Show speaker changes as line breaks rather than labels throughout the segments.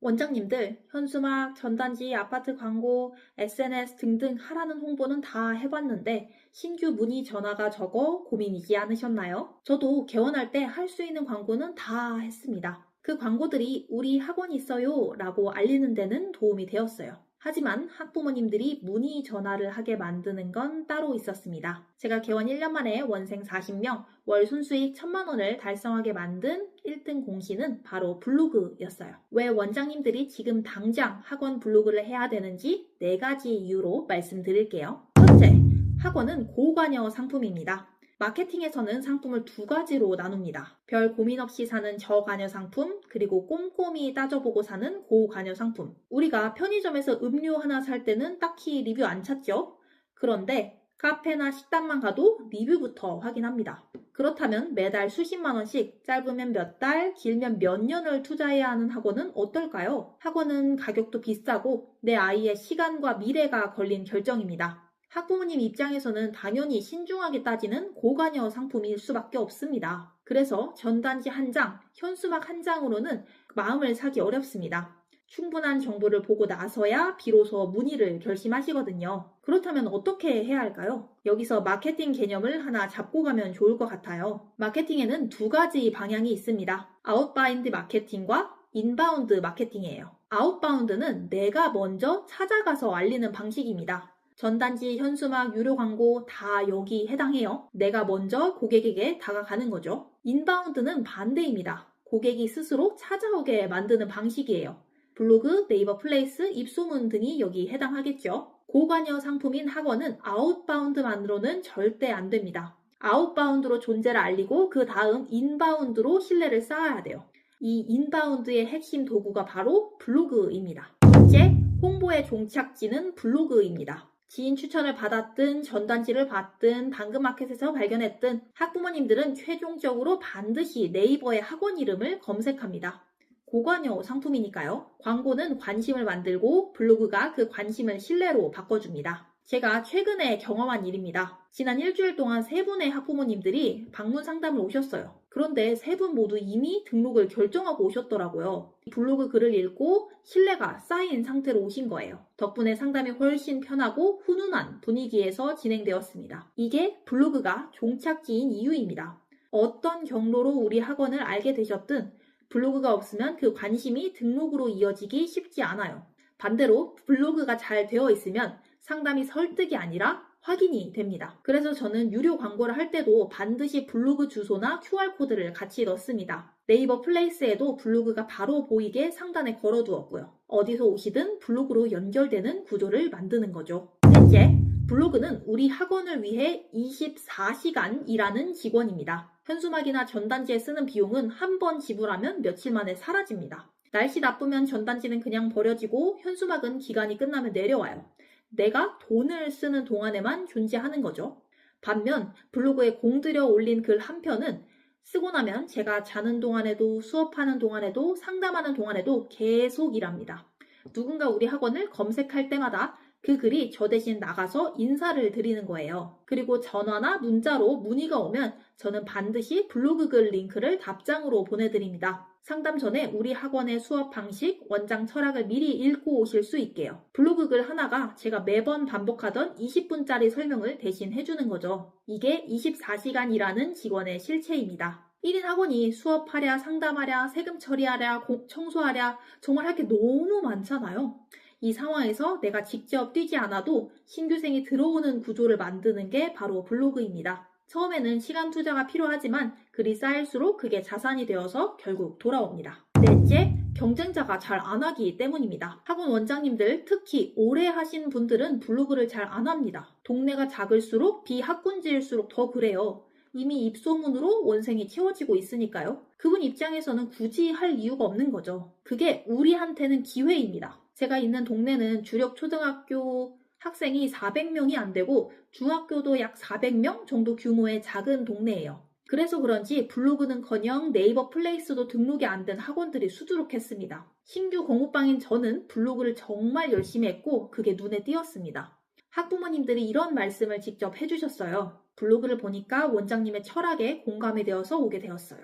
원장님들, 현수막, 전단지, 아파트 광고, SNS 등등 하라는 홍보는 다 해봤는데 신규 문의 전화가 적어 고민이지 않으셨나요? 저도 개원할 때 할 수 있는 광고는 다 했습니다. 그 광고들이 우리 학원 있어요 라고 알리는 데는 도움이 되었어요. 하지만 학부모님들이 문의 전화를 하게 만드는 건 따로 있었습니다. 제가 개원 1년 만에 원생 40명, 월 순수익 1,000만 원을 달성하게 만든 1등 공신은 바로 블로그였어요. 왜 원장님들이 지금 당장 학원 블로그를 해야 되는지 4가지 이유로 말씀드릴게요. 첫째, 학원은 고관여 상품입니다. 마케팅에서는 상품을 2가지로 나눕니다. 별 고민 없이 사는 저관여 상품, 그리고 꼼꼼히 따져보고 사는 고관여 상품. 우리가 편의점에서 음료 하나 살 때는 딱히 리뷰 안 찾죠? 그런데 카페나 식당만 가도 리뷰부터 확인합니다. 그렇다면 매달 수십만 원씩 짧으면 몇 달, 길면 몇 년을 투자해야 하는 학원은 어떨까요? 학원은 가격도 비싸고 내 아이의 시간과 미래가 걸린 결정입니다. 학부모님 입장에서는 당연히 신중하게 따지는 고관여 상품일 수밖에 없습니다. 그래서 전단지 한 장, 현수막 한 장으로는 마음을 사기 어렵습니다. 충분한 정보를 보고 나서야 비로소 문의를 결심하시거든요. 그렇다면 어떻게 해야 할까요? 여기서 마케팅 개념을 하나 잡고 가면 좋을 것 같아요. 마케팅에는 2가지 방향이 있습니다. 아웃바운드 마케팅과 인바운드 마케팅이에요. 아웃바운드는 내가 먼저 찾아가서 알리는 방식입니다. 전단지, 현수막, 유료 광고 다 여기 해당해요. 내가 먼저 고객에게 다가가는 거죠. 인바운드는 반대입니다. 고객이 스스로 찾아오게 만드는 방식이에요. 블로그, 네이버 플레이스, 입소문 등이 여기 해당하겠죠. 고관여 상품인 학원은 아웃바운드만으로는 절대 안 됩니다. 아웃바운드로 존재를 알리고 그 다음 인바운드로 신뢰를 쌓아야 돼요. 이 인바운드의 핵심 도구가 바로 블로그입니다. 첫째, 홍보의 종착지는 블로그입니다. 지인 추천을 받았든 전단지를 받든 당근마켓에서 발견했든 학부모님들은 최종적으로 반드시 네이버의 학원 이름을 검색합니다. 고관여 상품이니까요. 광고는 관심을 만들고 블로그가 그 관심을 신뢰로 바꿔줍니다. 제가 최근에 경험한 일입니다. 지난 일주일 동안 3분의 학부모님들이 방문 상담을 오셨어요. 그런데 3분 모두 이미 등록을 결정하고 오셨더라고요. 블로그 글을 읽고 신뢰가 쌓인 상태로 오신 거예요. 덕분에 상담이 훨씬 편하고 훈훈한 분위기에서 진행되었습니다. 이게 블로그가 종착지인 이유입니다. 어떤 경로로 우리 학원을 알게 되셨든 블로그가 없으면 그 관심이 등록으로 이어지기 쉽지 않아요. 반대로 블로그가 잘 되어 있으면 상담이 설득이 아니라 확인이 됩니다. 그래서 저는 유료 광고를 할 때도 반드시 블로그 주소나 QR코드를 같이 넣습니다. 네이버 플레이스에도 블로그가 바로 보이게 상단에 걸어두었고요. 어디서 오시든 블로그로 연결되는 구조를 만드는 거죠. 셋째, 블로그는 우리 학원을 위해 24시간 일하는 직원입니다. 현수막이나 전단지에 쓰는 비용은 한 번 지불하면 며칠 만에 사라집니다. 날씨 나쁘면 전단지는 그냥 버려지고 현수막은 기간이 끝나면 내려와요. 내가 돈을 쓰는 동안에만 존재하는 거죠. 반면 블로그에 공들여 올린 글 한 편은 쓰고 나면 제가 자는 동안에도 수업하는 동안에도 상담하는 동안에도 계속 일합니다. 누군가 우리 학원을 검색할 때마다 그 글이 저 대신 나가서 인사를 드리는 거예요. 그리고 전화나 문자로 문의가 오면 저는 반드시 블로그 글 링크를 답장으로 보내드립니다. 상담 전에 우리 학원의 수업 방식, 원장 철학을 미리 읽고 오실 수 있게요. 블로그 글 하나가 제가 매번 반복하던 20분짜리 설명을 대신 해주는 거죠. 이게 24시간 일하는 직원의 실체입니다. 1인 학원이 수업하랴, 상담하랴, 세금 처리하랴, 청소하랴 정말 할 게 너무 많잖아요. 이 상황에서 내가 직접 뛰지 않아도 신규생이 들어오는 구조를 만드는 게 바로 블로그입니다. 처음에는 시간 투자가 필요하지만 글이 쌓일수록 그게 자산이 되어서 결국 돌아옵니다. 넷째, 경쟁자가 잘 안 하기 때문입니다. 학원 원장님들, 특히 오래 하신 분들은 블로그를 잘 안 합니다. 동네가 작을수록 비학군지일수록 더 그래요. 이미 입소문으로 원생이 채워지고 있으니까요. 그분 입장에서는 굳이 할 이유가 없는 거죠. 그게 우리한테는 기회입니다. 제가 있는 동네는 주력 초등학교 학생이 400명이 안 되고 중학교도 약 400명 정도 규모의 작은 동네예요. 그래서 그런지 블로그는커녕 네이버 플레이스도 등록이 안 된 학원들이 수두룩했습니다. 신규 공부방인 저는 블로그를 정말 열심히 했고 그게 눈에 띄었습니다. 학부모님들이 이런 말씀을 직접 해주셨어요. 블로그를 보니까 원장님의 철학에 공감이 되어서 오게 되었어요.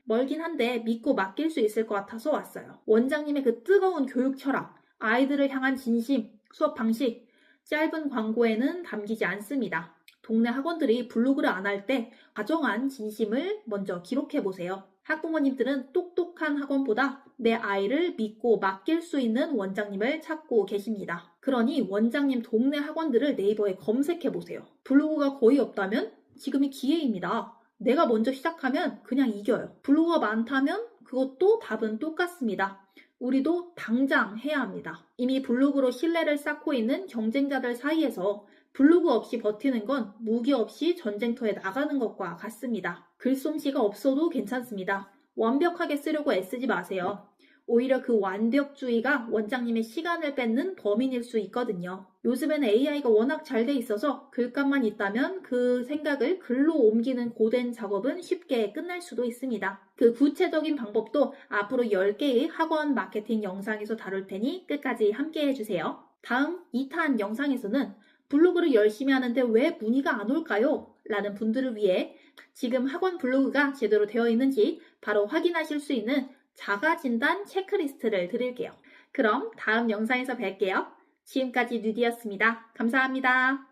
멀긴 한데 믿고 맡길 수 있을 것 같아서 왔어요. 원장님의 그 뜨거운 교육 철학, 아이들을 향한 진심, 수업 방식, 짧은 광고에는 담기지 않습니다. 동네 학원들이 블로그를 안 할 때 가정한 진심을 먼저 기록해 보세요. 학부모님들은 똑똑한 학원보다 내 아이를 믿고 맡길 수 있는 원장님을 찾고 계십니다. 그러니 원장님 동네 학원들을 네이버에 검색해 보세요. 블로그가 거의 없다면 지금이 기회입니다. 내가 먼저 시작하면 그냥 이겨요. 블로그가 많다면 그것도 답은 똑같습니다. 우리도 당장 해야 합니다. 이미 블로그로 신뢰를 쌓고 있는 경쟁자들 사이에서 블로그 없이 버티는 건 무기 없이 전쟁터에 나가는 것과 같습니다. 글솜씨가 없어도 괜찮습니다. 완벽하게 쓰려고 애쓰지 마세요. 오히려 그 완벽주의가 원장님의 시간을 뺏는 범인일 수 있거든요. 요즘에는 AI가 워낙 잘 돼 있어서 글감만 있다면 그 생각을 글로 옮기는 고된 작업은 쉽게 끝날 수도 있습니다. 그 구체적인 방법도 앞으로 10개의 학원 마케팅 영상에서 다룰 테니 끝까지 함께 해주세요. 다음 2탄 영상에서는 블로그를 열심히 하는데 왜 문의가 안 올까요? 라는 분들을 위해 지금 학원 블로그가 제대로 되어 있는지 바로 확인하실 수 있는 자가진단 체크리스트를 드릴게요. 그럼 다음 영상에서 뵐게요. 지금까지 뉴디였습니다. 감사합니다.